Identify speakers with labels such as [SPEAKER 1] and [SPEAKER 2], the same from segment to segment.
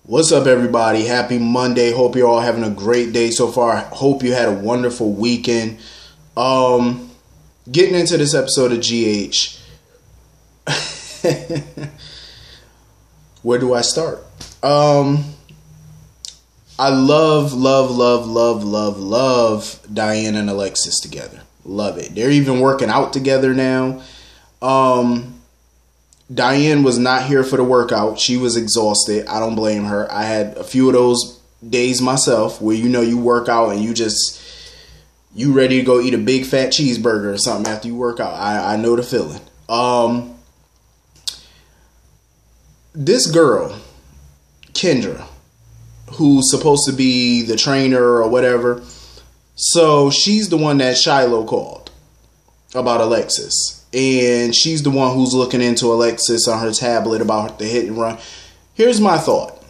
[SPEAKER 1] What's up, everybody? Happy Monday. Hope you're all having a great day so far. Hope you had a wonderful weekend. Getting into this episode of GH. Where do I start? I love Diane and Alexis together. Love it. They're even working out together now. Diane was not here for the workout. She was exhausted. I don't blame her. I had a few of those days myself where you work out and you ready to go eat a big fat cheeseburger or something after you work out. I know the feeling. This girl, Kendra, who's supposed to be the trainer or whatever, so she's the one that Shiloh called about Alexis. And she's the one who's looking into Alexis on her tablet about the hit and run. Here's my thought.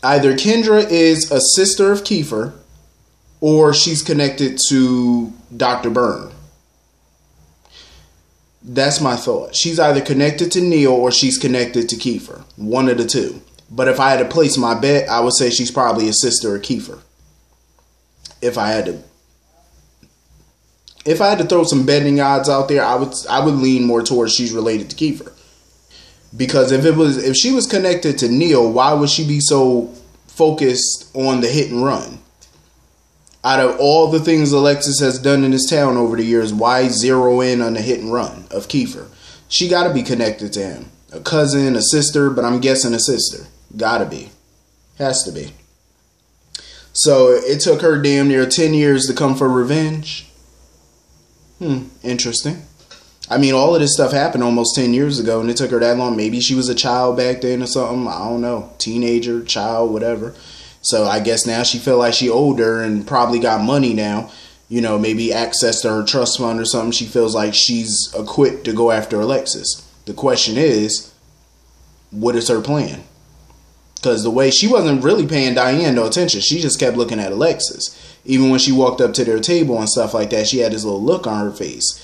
[SPEAKER 1] Either Kendra is a sister of Kiefer, or she's connected to Dr. Byrne. That's my thought. She's either connected to Neil or she's connected to Kiefer. One of the two. But if I had to place my bet, I would say she's probably a sister of Kiefer. If I had to throw some betting odds out there, I would lean more towards she's related to Kiefer. Because if she was connected to Neil, why would she be so focused on the hit and run? Out of all the things Alexis has done in this town over the years, why zero in on the hit and run of Kiefer? She got to be connected to him. A cousin, a sister, but I'm guessing a sister. Gotta be. Has to be. So it took her damn near 10 years to come for revenge. Interesting. I mean, all of this stuff happened almost 10 years ago, and it took her that long. Maybe she was a child back then or something. I don't know. Teenager, child, whatever. So I guess now she feel like she older and probably got money now. Maybe access to her trust fund or something. She feels like she's equipped to go after Alexis. The question is, what is her plan? Because the way she wasn't really paying Diane no attention. She just kept looking at Alexis. Even when she walked up to their table and stuff like that, she had this little look on her face,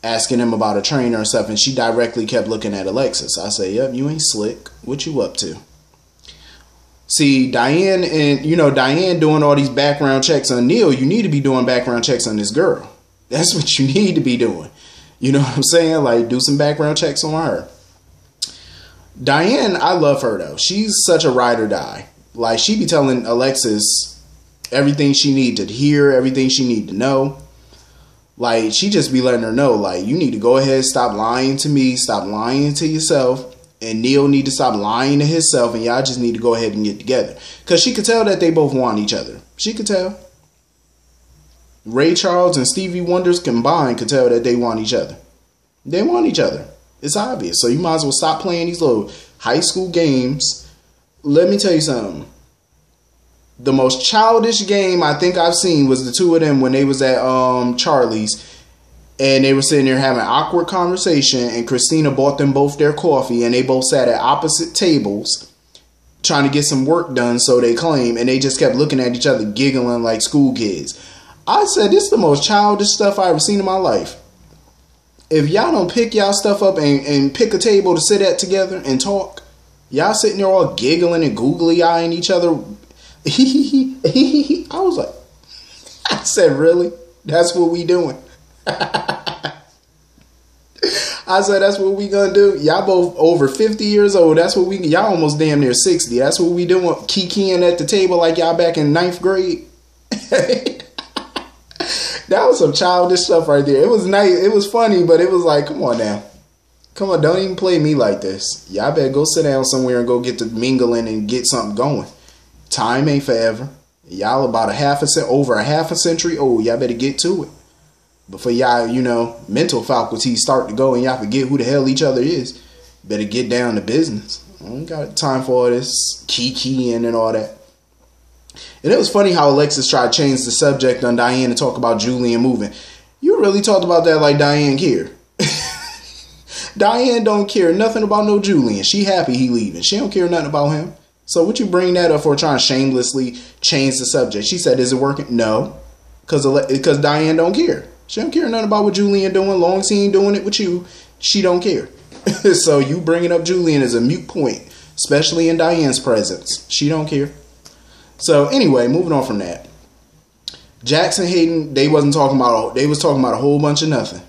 [SPEAKER 1] asking him about a trainer and stuff, and she directly kept looking at Alexis. I say, yep, you ain't slick. What you up to? See, Diane Diane doing all these background checks on Neil. You need to be doing background checks on this girl. That's what you need to be doing. You know what I'm saying? Like, do some background checks on her. Diane, I love her, though. She's such a ride or die. Like, she be telling Alexis everything she need to hear, everything she need to know. Like, she just be letting her know, like, you need to go ahead, stop lying to me, stop lying to yourself, and Neil need to stop lying to himself, and y'all just need to go ahead and get together. Because she could tell that they both want each other. She could tell. Ray Charles and Stevie Wonders combined could tell that they want each other. They want each other. It's obvious. So you might as well stop playing these little high school games. Let me tell you something. The most childish game I think I've seen was the two of them when they was at Charlie's, and they were sitting there having an awkward conversation, and Christina bought them both their coffee, and they both sat at opposite tables trying to get some work done, so they claim, and they just kept looking at each other giggling like school kids. I said, this is the most childish stuff I've ever seen in my life. If y'all don't pick y'all stuff up and pick a table to sit at together and talk, y'all sitting there all giggling and googly eyeing each other. I was like, I said, really? That's what we doing? I said, that's what we gonna do? Y'all both over 50 years old. That's what y'all almost damn near 60. That's what we doing? Kikiing at the table like y'all back in 9th grade? That was some childish stuff right there. It was nice. It was funny, but it was like, come on now. Come on, don't even play me like this. Y'all better go sit down somewhere and go get to mingling and get something going. Time ain't forever. Y'all about over a half a century old. Y'all better get to it. Before y'all, mental faculties start to go and y'all forget who the hell each other is. Better get down to business. I ain't got time for all this kikiing and all that. And it was funny how Alexis tried to change the subject on Diane and talk about Julian moving. You really talked about that like Diane cared. Diane don't care nothing about no Julian. She happy he leaving. She don't care nothing about him. So what you bring that up for, trying to shamelessly change the subject? She said, is it working? No. Because Diane don't care. She don't care nothing about what Julian doing. Long as he ain't doing it with you, she don't care. So you bringing up Julian is a mute point. especially in Diane's presence. She don't care. So anyway, moving on from that. Jackson Hayden, they was talking about a whole bunch of nothing.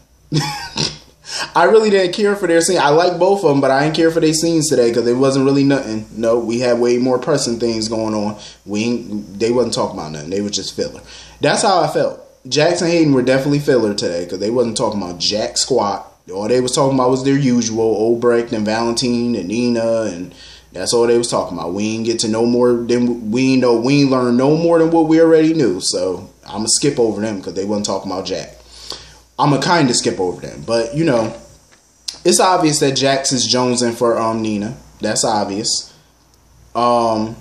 [SPEAKER 1] I really didn't care for their scene. I like both of them, but I didn't care for their scenes today because it wasn't really nothing. No, we had way more pressing things going on. They wasn't talking about nothing. They were just filler. That's how I felt. Jackson Hayden were definitely filler today because they wasn't talking about jack squat. All they was talking about was their usual, Obrecht and Valentine and Nina, and that's all they was talking about. We ain't get to know more than we ain't learn no more than what we already knew. So I'm gonna skip over them because they wasn't talking about Jack. I'm gonna kind of skip over them, but it's obvious that Jax is jonesing for Nina. That's obvious. And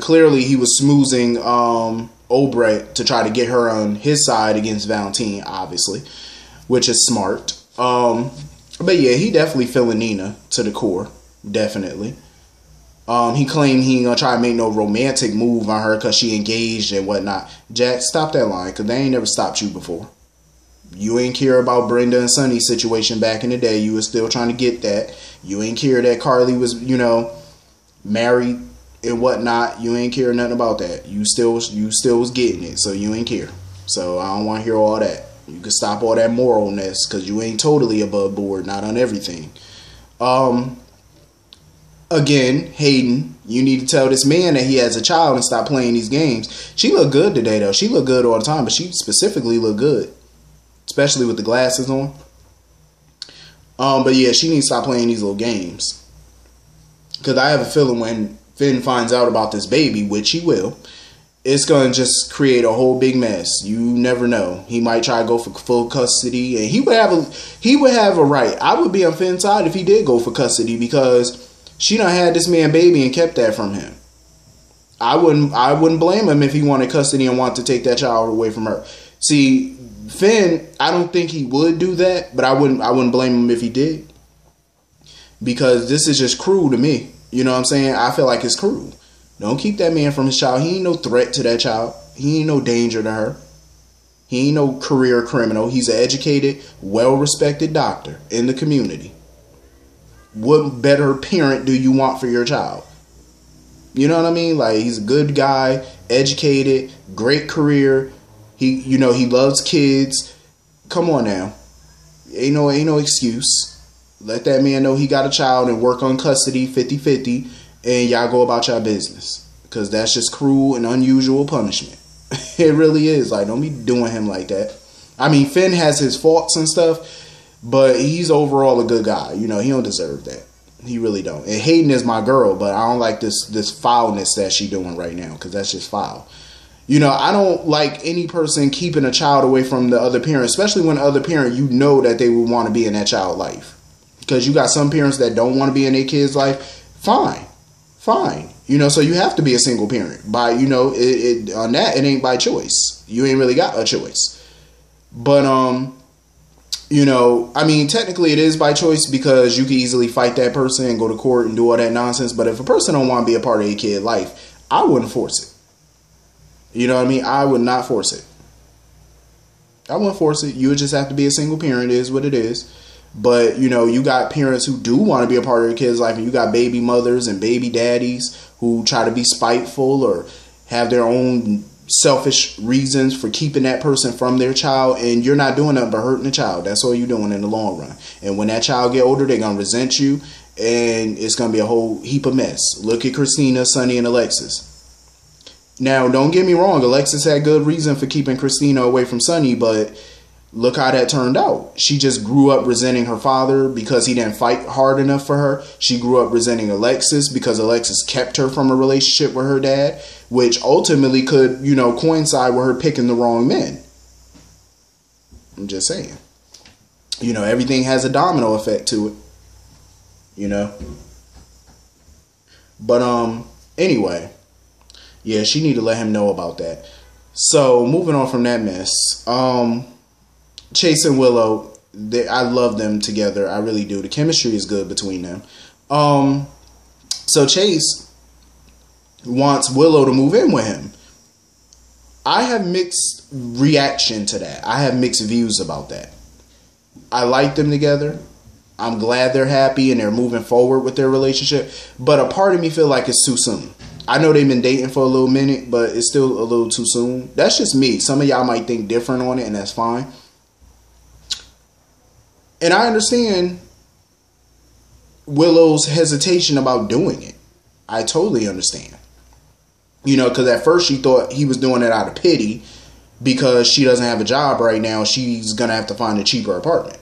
[SPEAKER 1] clearly he was smoozing Obrecht to try to get her on his side against Valentine, obviously, which is smart. But yeah, he definitely feeling Nina to the core, definitely. He claimed he ain't gonna try to make no romantic move on her because she engaged and whatnot. Jack, stop that line, because they ain't never stopped you before. You ain't care about Brenda and Sonny's situation back in the day. You was still trying to get that. You ain't care that Carly was, married and whatnot. You ain't care nothing about that. You still was getting it, so you ain't care. So I don't want to hear all that. You can stop all that moralness because you ain't totally above board, not on everything. Again, Hayden, you need to tell this man that he has a child and stop playing these games. She looked good today, though. She looked good all the time, but she specifically looked good, especially with the glasses on. But yeah, she needs to stop playing these little games. Because I have a feeling when Finn finds out about this baby, which he will, it's going to just create a whole big mess. You never know. He might try to go for full custody, and he would have a right. I would be on Finn's side if he did go for custody because she done had this man baby and kept that from him. I wouldn't blame him if he wanted custody and wanted to take that child away from her. See, Finn, I don't think he would do that, but I wouldn't blame him if he did. Because this is just cruel to me. You know what I'm saying? I feel like it's cruel. Don't keep that man from his child. He ain't no threat to that child. He ain't no danger to her. He ain't no career criminal. He's an educated, well-respected doctor in the community. What better parent do you want for your child? You know what I mean? Like, he's a good guy, educated, great career. He loves kids. Come on now. Ain't no excuse. Let that man know he got a child and work on custody 50-50 and y'all go about your business. Because that's just cruel and unusual punishment. It really is. Like, don't be doing him like that. I mean, Finn has his faults and stuff, but he's overall a good guy. He don't deserve that. He really don't. And Hayden is my girl, but I don't like this foulness that she doing right now because that's just foul. I don't like any person keeping a child away from the other parent, especially when the other parent, that they would want to be in that child's life. Because you got some parents that don't want to be in their kid's life. Fine. So you have to be a single parent. On that, it ain't by choice. You ain't really got a choice. But, technically it is by choice because you can easily fight that person and go to court and do all that nonsense. But if a person don't want to be a part of a kid's life, I wouldn't force it. You know what I mean? I would not force it. I wouldn't force it. You would just have to be a single parent. It is what it is. But, you got parents who do want to be a part of their kid's life, and you got baby mothers and baby daddies who try to be spiteful or have their own selfish reasons for keeping that person from their child, and you're not doing nothing but hurting the child. That's all you're doing in the long run. And when that child get older, they're going to resent you, and it's going to be a whole heap of mess. Look at Christina, Sonny, and Alexis. Now, don't get me wrong. Alexis had good reason for keeping Christina away from Sonny, but look how that turned out. She just grew up resenting her father because he didn't fight hard enough for her. She grew up resenting Alexis because Alexis kept her from a relationship with her dad, which ultimately could, coincide with her picking the wrong men. I'm just saying. Everything has a domino effect to it. But, anyway. Yeah, she need to let him know about that. So, moving on from that mess. Chase and Willow, I love them together. I really do. The chemistry is good between them. So Chase wants Willow to move in with him. I have mixed reaction to that. I have mixed views about that. I like them together. I'm glad they're happy and they're moving forward with their relationship. But a part of me feel like it's too soon. I know they've been dating for a little minute, but it's still a little too soon. That's just me. Some of y'all might think different on it, and that's fine. And I understand Willow's hesitation about doing it. I totally understand. You know, because at first she thought he was doing it out of pity because she doesn't have a job right now. She's going to have to find a cheaper apartment.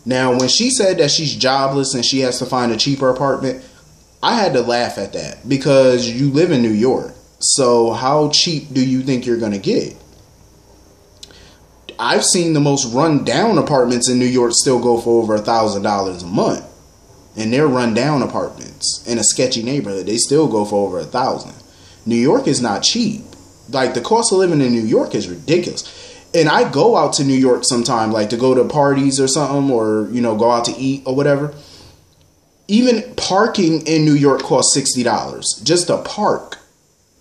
[SPEAKER 1] Now, when she said that she's jobless and she has to find a cheaper apartment, I had to laugh at that because you live in New York. So how cheap do you think you're going to get it? I've seen the most run down apartments in New York still go for over $1,000 a month. And they're run down apartments in a sketchy neighborhood. They still go for over $1,000. New York is not cheap. Like, the cost of living in New York is ridiculous. And I go out to New York sometime, like to go to parties or something, or, you know, go out to eat or whatever. Even parking in New York costs $60 just to park.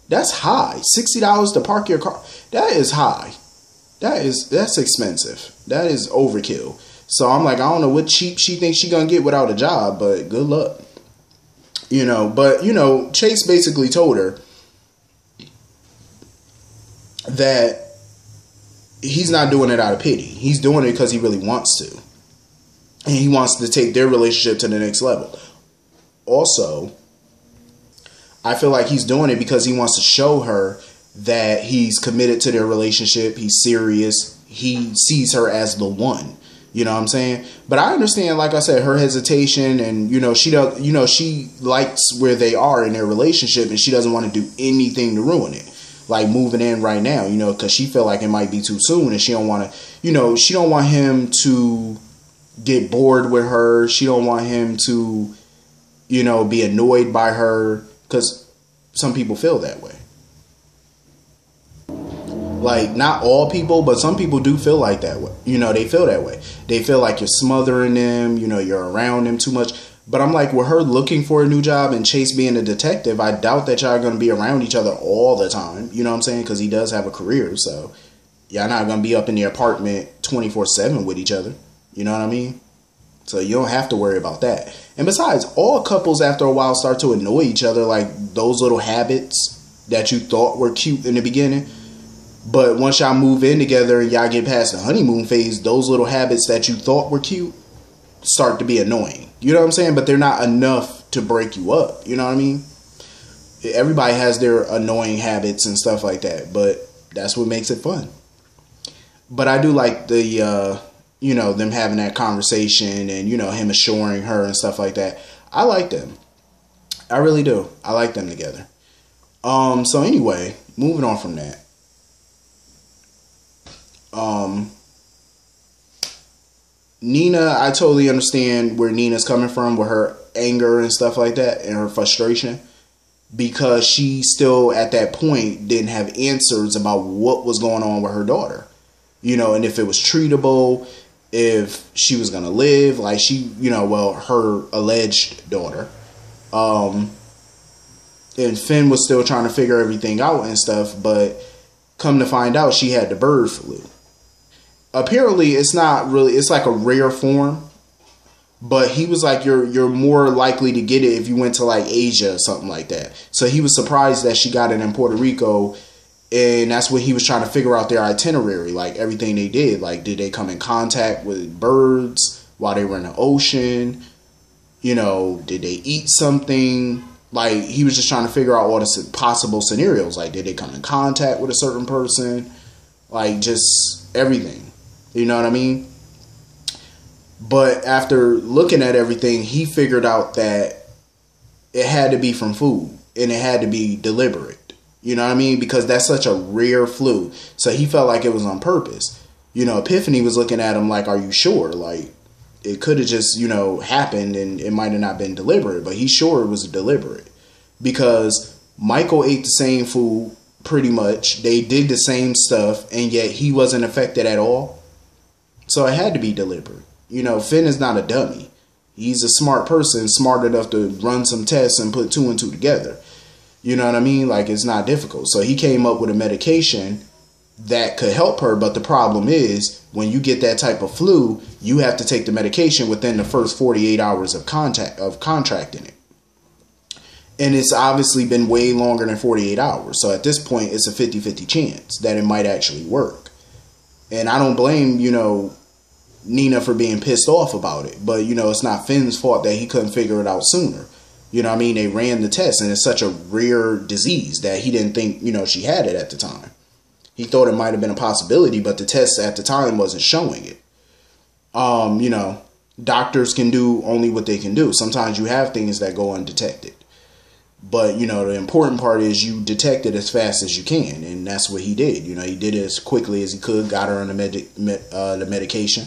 [SPEAKER 1] That's high. $60 to park your car. That is high. That's expensive. That is overkill. So I'm like, I don't know what cheap she thinks she gonna get without a job, but good luck. You know, but you know, Chase basically told her that he's not doing it out of pity. He's doing it because he really wants to. And he wants to take their relationship to the next level. Also, I feel like he's doing it because he wants to show her that he's committed to their relationship. He's serious. He sees her as the one. You know what I'm saying? But I understand, like I said, her hesitation, and you know, she likes where they are in their relationship, and she doesn't want to do anything to ruin it. Like moving in right now, you know, because she feel like it might be too soon, and she don't want to, you know, she don't want him to get bored with her. She don't want him to, you know, be annoyed by her, because some people feel that way. Like, not all people, but some people do feel like that way. You know, they feel that way. They feel like you're smothering them, you know, you're around them too much. But I'm like, with her looking for a new job and Chase being a detective, I doubt that y'all are going to be around each other all the time. You know what I'm saying? Because he does have a career. So y'all not going to be up in the apartment 24/7 with each other. You know what I mean? So you don't have to worry about that. And besides, all couples after a while start to annoy each other. Like those little habits that you thought were cute in the beginning. But once y'all move in together and y'all get past the honeymoon phase, those little habits that you thought were cute start to be annoying. You know what I'm saying? But they're not enough to break you up. You know what I mean? Everybody has their annoying habits and stuff like that. But that's what makes it fun. But I do like the, you know, them having that conversation and, you know, him assuring her and stuff like that. I like them. I really do. I like them together. So anyway, moving on from that. Nina, I totally understand where Nina's coming from with her anger and stuff like that and her frustration, because she still at that point didn't have answers about what was going on with her daughter, you know, and if it was treatable, if she was going to live, like she, you know, well, her alleged daughter, and Finn was still trying to figure everything out and stuff, but come to find out she had the bird flu. Apparently, it's not really, it's like a rare form, but he was like, you're more likely to get it if you went to like Asia or something like that. So he was surprised that she got it in Puerto Rico, and that's what he was trying to figure out their itinerary, like everything they did. Like, did they come in contact with birds while they were in the ocean? You know, did they eat something? Like, he was just trying to figure out all the possible scenarios. Like, did they come in contact with a certain person? Like, just everything. You know what I mean? But after looking at everything, he figured out that it had to be from food. And it had to be deliberate. You know what I mean? Because that's such a rare flu. So he felt like it was on purpose. You know, Epiphany was looking at him like, are you sure? Like, it could have just, you know, happened and it might have not been deliberate. But he's sure it was deliberate. Because Michael ate the same food, pretty much. They did the same stuff, and yet he wasn't affected at all. So it had to be deliberate. You know, Finn is not a dummy. He's a smart person, smart enough to run some tests and put 2 and 2 together. You know what I mean? Like, it's not difficult. So he came up with a medication that could help her. But the problem is, when you get that type of flu, you have to take the medication within the first 48 hours of contracting it. And it's obviously been way longer than 48 hours. So at this point, it's a 50-50 chance that it might actually work. And I don't blame, Nina for being pissed off about it. But, it's not Finn's fault that he couldn't figure it out sooner. You know what I mean? They ran the test, and it's such a rare disease that he didn't think, she had it at the time. He thought it might have been a possibility, but the test at the time wasn't showing it. Doctors can do only what they can do. Sometimes you have things that go undetected. But, the important part is you detect it as fast as you can. And that's what he did. He did it as quickly as he could, got her on the medication.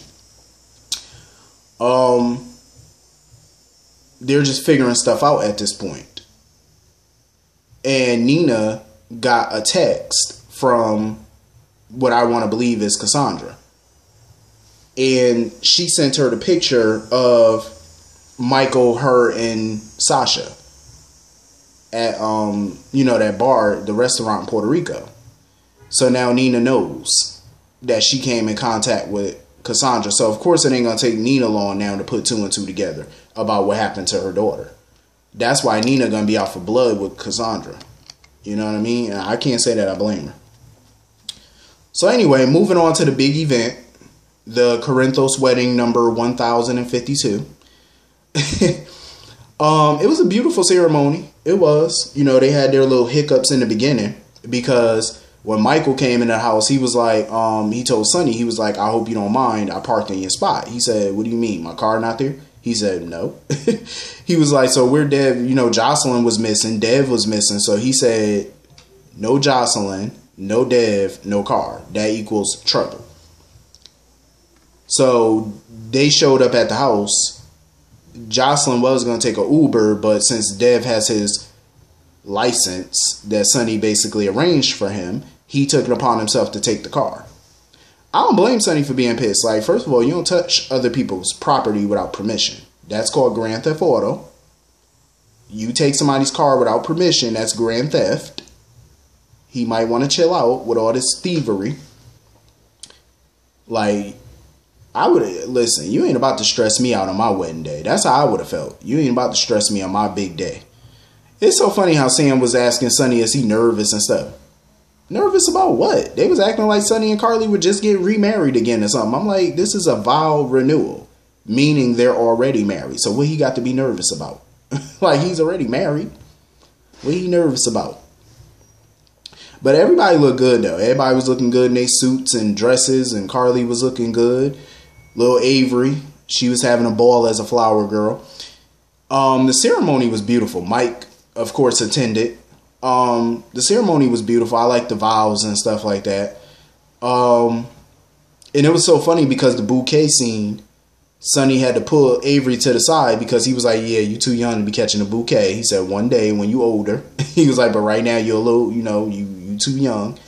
[SPEAKER 1] They're just figuring stuff out at this point. And Nina got a text from what I want to believe is Cassandra. And she sent her the picture of Michael, her, and Sasha at, that bar, the restaurant in Puerto Rico. So now Nina knows that she came in contact with Cassandra. So, of course, it ain't going to take Nina long now to put 2 and 2 together about what happened to her daughter. That's why Nina going to be out for blood with Cassandra. You know what I mean? And I can't say that I blame her. So, anyway, moving on to the big event, the Corinthos wedding number 1052. It was a beautiful ceremony. It was. They had their little hiccups in the beginning because when Michael came in the house, he was like, he told Sonny, he was like, I hope you don't mind, I parked in your spot. He said, what do you mean, my car not there? He said, no. He was like, so where Dev, Jocelyn was missing, Dev was missing. So he said, no Jocelyn, no Dev, no car. That equals trouble. So they showed up at the house. Jocelyn was going to take an Uber, but since Dev has his license that Sonny basically arranged for him, he took it upon himself to take the car. I don't blame Sonny for being pissed. Like, first of all, you don't touch other people's property without permission. That's called Grand Theft Auto. You take somebody's car without permission, that's grand theft. He might want to chill out with all this thievery. Like, I would listen, you ain't about to stress me out on my wedding day. That's how I would have felt. You ain't about to stress me on my big day. It's so funny how Sam was asking Sonny, is he nervous and stuff? Nervous about what? They was acting like Sonny and Carly would just get remarried again or something. I'm like, this is a vow renewal, meaning they're already married. So what he got to be nervous about? Like, he's already married. What he nervous about? But everybody looked good, though. Everybody was looking good in their suits and dresses, and Carly was looking good. Little Avery, she was having a ball as a flower girl. The ceremony was beautiful. Mike, of course, attended. The ceremony was beautiful. I like the vows and stuff like that. And it was so funny because the bouquet scene, Sonny had to pull Avery to the side because he was like, yeah, you too young to be catching a bouquet. He said, one day when you older. He was like, but right now you're a little, you too young.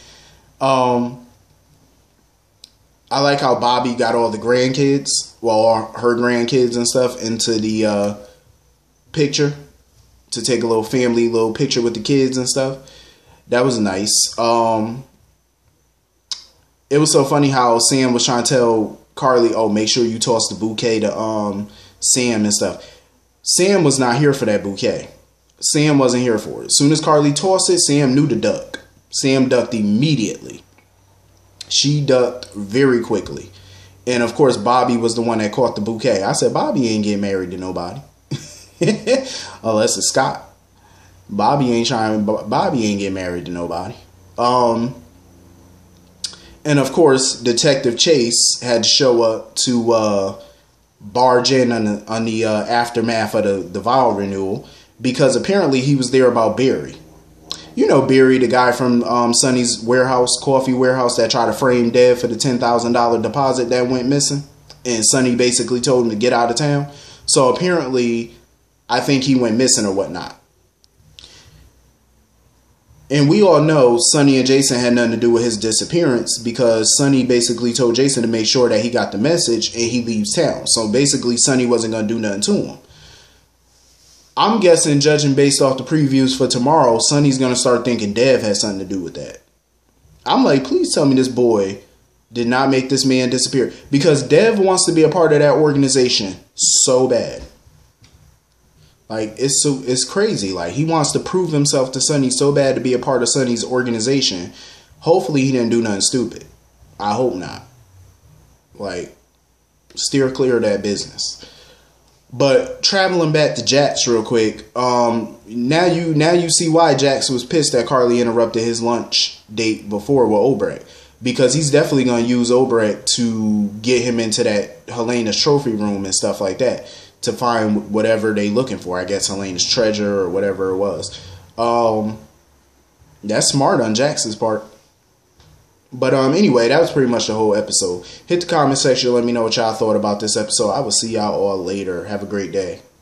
[SPEAKER 1] I like how Bobby got all the grandkids, well, her grandkids and stuff, into the picture to take a little family little picture with the kids and stuff. That was nice. It was so funny how Sam was trying to tell Carly, oh, make sure you toss the bouquet to Sam and stuff. Sam was not here for that bouquet. Sam wasn't here for it. As soon as Carly tossed it, Sam knew to duck. Sam ducked immediately. She ducked very quickly. And of course, Bobby was the one that caught the bouquet. I said, Bobby ain't getting married to nobody. Unless it's Scott. Bobby ain't getting married to nobody. And of course, Detective Chase had to show up to barge in on the aftermath of the vow renewal, because apparently he was there about Barry. You know Barry, the guy from Sonny's coffee warehouse that tried to frame Dev for the $10,000 deposit that went missing, and Sonny basically told him to get out of town. So apparently, I think he went missing or whatnot. And we all know Sonny and Jason had nothing to do with his disappearance, because Sonny basically told Jason to make sure that he got the message and he leaves town. So basically, Sonny wasn't going to do nothing to him. I'm guessing, judging based off the previews for tomorrow, Sonny's going to start thinking Dev had something to do with that. I'm like, please tell me this boy did not make this man disappear, because Dev wants to be a part of that organization so bad. Like, it's crazy. Like, he wants to prove himself to Sonny so bad to be a part of Sonny's organization. Hopefully he didn't do nothing stupid. I hope not. Like, steer clear of that business. But traveling back to Jax real quick, now you see why Jax was pissed that Carly interrupted his lunch date before with Obrecht. Because he's definitely going to use Obrecht to get him into that Helena's trophy room and stuff like that, to find whatever they looking for. I guess Helena's treasure or whatever it was. That's smart on Jax's part. But anyway, that was pretty much the whole episode. Hit the comment section. Let me know what y'all thought about this episode. I will see y'all all later. Have a great day.